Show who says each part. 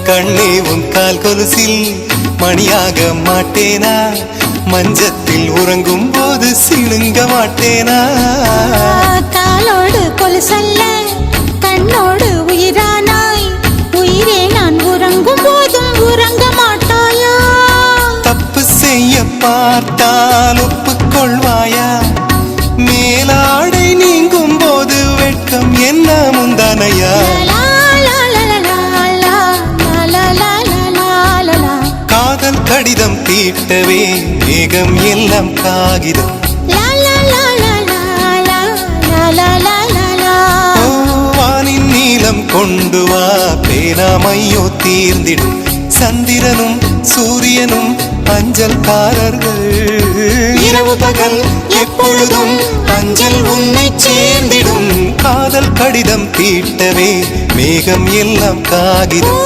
Speaker 1: கண்ணே உன் கால் கொலுசில் மணியாக மாட்டேனா, மஞ்சத்தில் உறங்கும் போது சிணுங்க மாட்டேனா.
Speaker 2: காலோடு கொலுசல்ல கண்ணோடு உயிரானாய், உயிரே நான் உறங்கும் போதும் உறங்க மாட்டாயா.
Speaker 1: தப்பு செய்ய பார்த்தால் ஒப்புக்கொள்வாயா, மேலாடை நீங்கும் போது வெட்கம் என்ன முந்தானையா. காதல் கடிதம் தீட்டவே மேகம் எல்லாம் காகிதம், வானின் நீளம் கொண்டு வா பேனாமையோ தீர்ந்திடும். சந்திரனும் சூரியனும் அஞ்சல்காரர்கள், இரவு பகல் எப்பொழுதும் அஞ்சல் உன்னை சேர்ந்திடும். காதல் கடிதம் தீட்டவே மேகம் எல்லாம் காகிதம்.